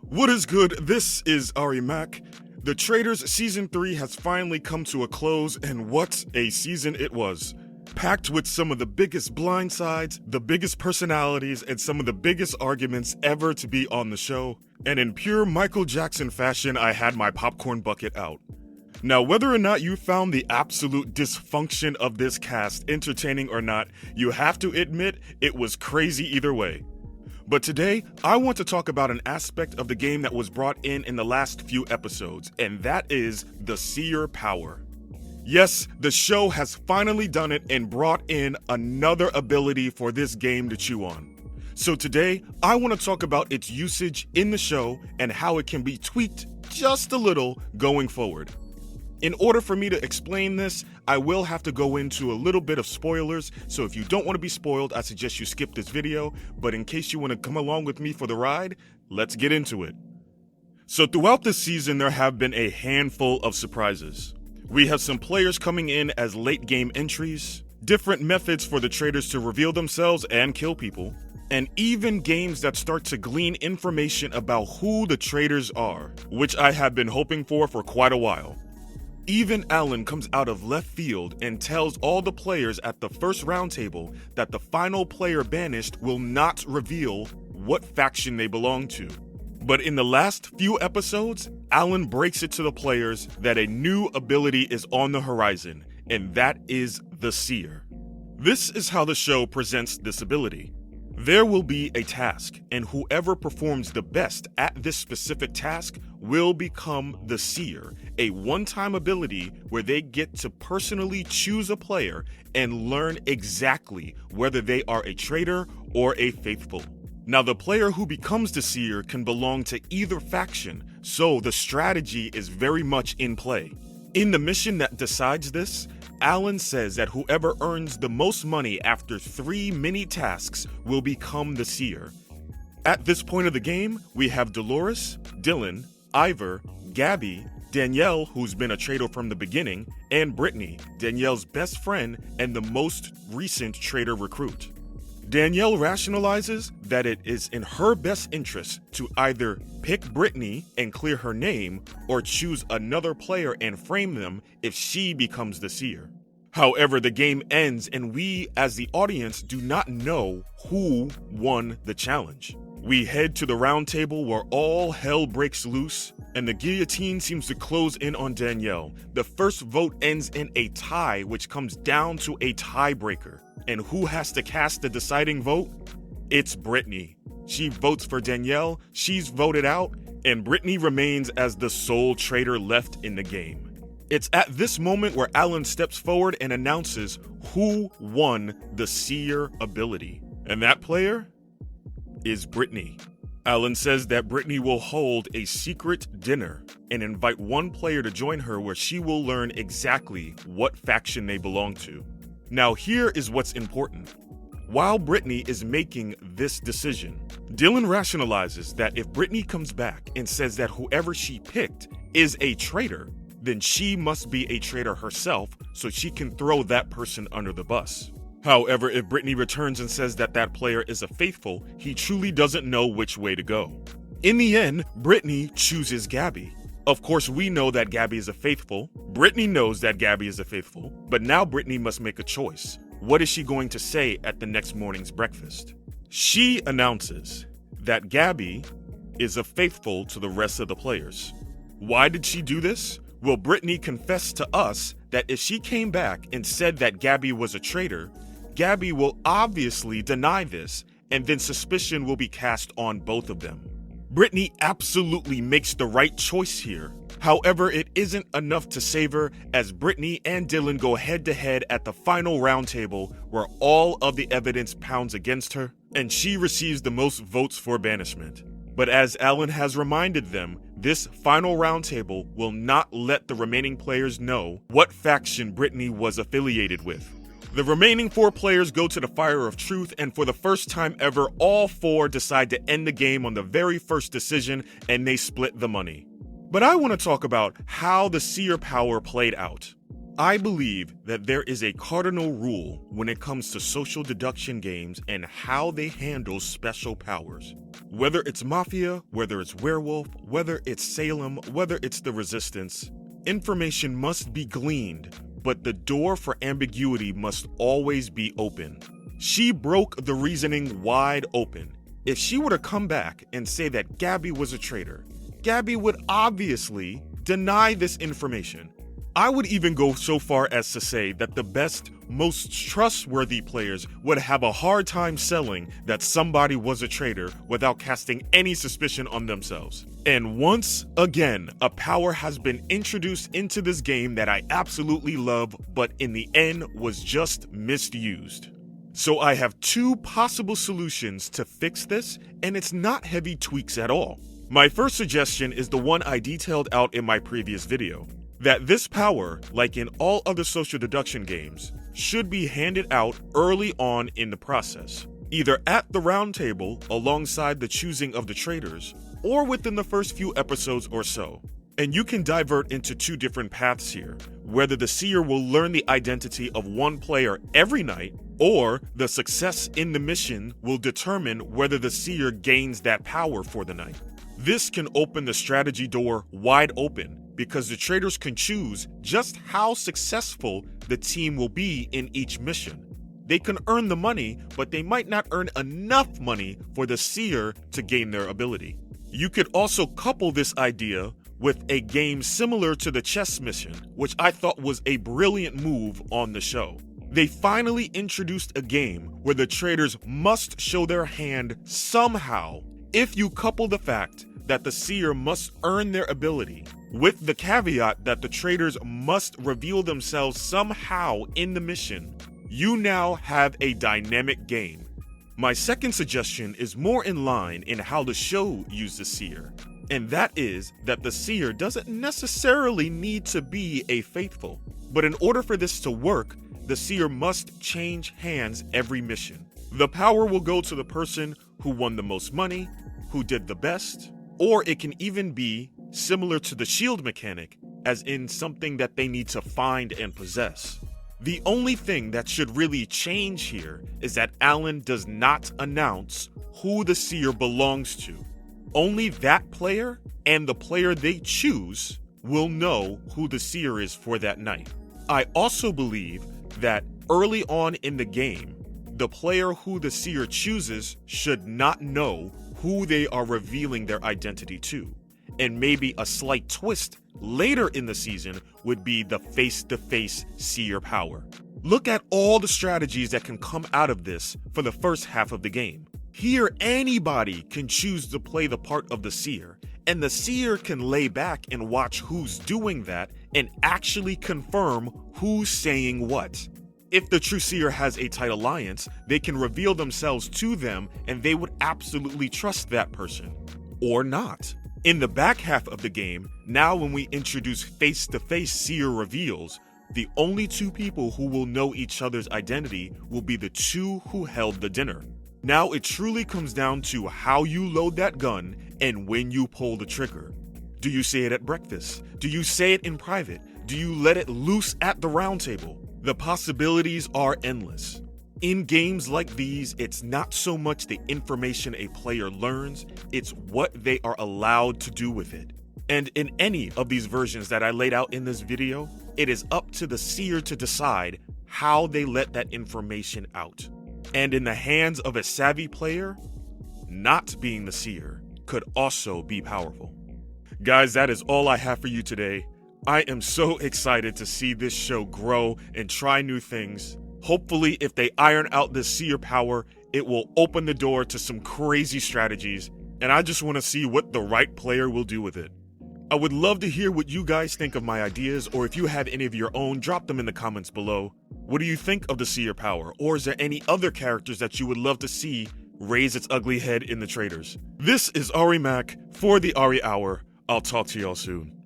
What is good? This is Ari Mack. The Traitors Season 3 has finally come to a close, and what a season it was. Packed with some of the biggest blindsides, the biggest personalities, and some of the biggest arguments ever to be on the show. And in pure Michael Jackson fashion, I had my popcorn bucket out. Now, whether or not you found the absolute dysfunction of this cast entertaining or not, you have to admit it was crazy either way. But today, I want to talk about an aspect of the game that was brought in the last few episodes, and that is the Seer power. Yes, the show has finally done it and brought in another ability for this game to chew on. So today, I want to talk about its usage in the show and how it can be tweaked just a little going forward. In order for me to explain this, I will have to go into a little bit of spoilers, so if you don't want to be spoiled, I suggest you skip this video, but in case you want to come along with me for the ride, let's get into it. So throughout this season, there have been a handful of surprises. We have some players coming in as late game entries, different methods for the traitors to reveal themselves and kill people, and even games that start to glean information about who the traitors are, which I have been hoping for quite a while. Even Alan comes out of left field and tells all the players at the first roundtable that the final player banished will not reveal what faction they belong to. But in the last few episodes, Alan breaks it to the players that a new ability is on the horizon, and that is the Seer. This is how the show presents this ability. There will be a task, and whoever performs the best at this specific task will become the Seer, a one-time ability where they get to personally choose a player and learn exactly whether they are a traitor or a faithful. Now, the player who becomes the Seer can belong to either faction, so the strategy is very much in play. In the mission that decides this, Alan says that whoever earns the most money after 3 mini tasks will become the Seer. At this point of the game, we have Dolores, Dylan, Ivor, Gabby, Danielle, who's been a traitor from the beginning, and Brittany, Danielle's best friend and the most recent traitor recruit. Danielle rationalizes that it is in her best interest to either pick Brittany and clear her name, or choose another player and frame them if she becomes the Seer. However, the game ends and we, as the audience, do not know who won the challenge. We head to the round table where all hell breaks loose, and the guillotine seems to close in on Danielle. The first vote ends in a tie, which comes down to a tiebreaker. And who has to cast the deciding vote? It's Brittany. She votes for Danielle, she's voted out, and Brittany remains as the sole traitor left in the game. It's at this moment where Alan steps forward and announces who won the Seer ability. And that player is Brittany. Alan says that Brittany will hold a secret dinner and invite one player to join her where she will learn exactly what faction they belong to. Now here is what's important. While Brittany is making this decision, Dylan rationalizes that if Brittany comes back and says that whoever she picked is a traitor, then she must be a traitor herself so she can throw that person under the bus. However, if Brittany returns and says that that player is a faithful, he truly doesn't know which way to go. In the end, Brittany chooses Gabby. Of course, we know that Gabby is a faithful. Brittany knows that Gabby is a faithful, but now Brittany must make a choice. What is she going to say at the next morning's breakfast? She announces that Gabby is a faithful to the rest of the players. Why did she do this? Well, Brittany confessed to us that if she came back and said that Gabby was a traitor, Gabby will obviously deny this, and then suspicion will be cast on both of them. Brittany absolutely makes the right choice here. However, it isn't enough to save her, as Brittany and Dylan go head-to-head at the final roundtable where all of the evidence pounds against her, and she receives the most votes for banishment. But as Alan has reminded them, this final roundtable will not let the remaining players know what faction Brittany was affiliated with. The remaining 4 players go to the Fire of Truth, and for the first time ever, all 4 decide to end the game on the very first decision, and they split the money. But I want to talk about how the Seer power played out. I believe that there is a cardinal rule when it comes to social deduction games and how they handle special powers. Whether it's Mafia, whether it's Werewolf, whether it's Salem, whether it's the Resistance, information must be gleaned, but the door for ambiguity must always be open. She broke the reasoning wide open. If she were to come back and say that Gabby was a traitor, Gabby would obviously deny this information. I would even go so far as to say that the best, most trustworthy players would have a hard time selling that somebody was a traitor without casting any suspicion on themselves. And once again, a power has been introduced into this game that I absolutely love, but in the end was just misused. So I have two possible solutions to fix this, and it's not heavy tweaks at all. My first suggestion is the one I detailed out in my previous video. That this power, like in all other social deduction games, should be handed out early on in the process, either at the round table alongside the choosing of the traitors, or within the first few episodes or so. And you can divert into two different paths here, whether the Seer will learn the identity of one player every night, or the success in the mission will determine whether the Seer gains that power for the night. This can open the strategy door wide open, because the traitors can choose just how successful the team will be in each mission. They can earn the money, but they might not earn enough money for the Seer to gain their ability. You could also couple this idea with a game similar to the chess mission, which I thought was a brilliant move on the show. They finally introduced a game where the traitors must show their hand somehow. If you couple the fact that the Seer must earn their ability, with the caveat that the traitors must reveal themselves somehow in the mission, you now have a dynamic game. My second suggestion is more in line in how the show used the Seer, and that is that the Seer doesn't necessarily need to be a faithful, but in order for this to work, the Seer must change hands every mission. The power will go to the person who won the most money, who did the best, or it can even be similar to the shield mechanic, as in something that they need to find and possess. The only thing that should really change here is that Alan does not announce who the Seer belongs to. Only that player and the player they choose will know who the Seer is for that night. I also believe that early on in the game, the player who the Seer chooses should not know who they are revealing their identity to. And maybe a slight twist later in the season would be the face-to-face Seer power. Look at all the strategies that can come out of this for the first half of the game. Here, anybody can choose to play the part of the Seer, and the Seer can lay back and watch who's doing that and actually confirm who's saying what. If the true Seer has a tight alliance, they can reveal themselves to them and they would absolutely trust that person. Or not. In the back half of the game, now when we introduce face-to-face Seer reveals, the only two people who will know each other's identity will be the two who held the dinner. Now it truly comes down to how you load that gun and when you pull the trigger. Do you say it at breakfast? Do you say it in private? Do you let it loose at the round table? The possibilities are endless. In games like these, it's not so much the information a player learns, it's what they are allowed to do with it. And in any of these versions that I laid out in this video, it is up to the Seer to decide how they let that information out. And in the hands of a savvy player, not being the Seer could also be powerful. Guys, that is all I have for you today. I am so excited to see this show grow and try new things. Hopefully, if they iron out this Seer power, it will open the door to some crazy strategies, and I just want to see what the right player will do with it. I would love to hear what you guys think of my ideas, or if you have any of your own, drop them in the comments below. What do you think of the Seer power, or is there any other characters that you would love to see raise its ugly head in the Traitors? This is Ari Mack for the Ari Hour. I'll talk to y'all soon.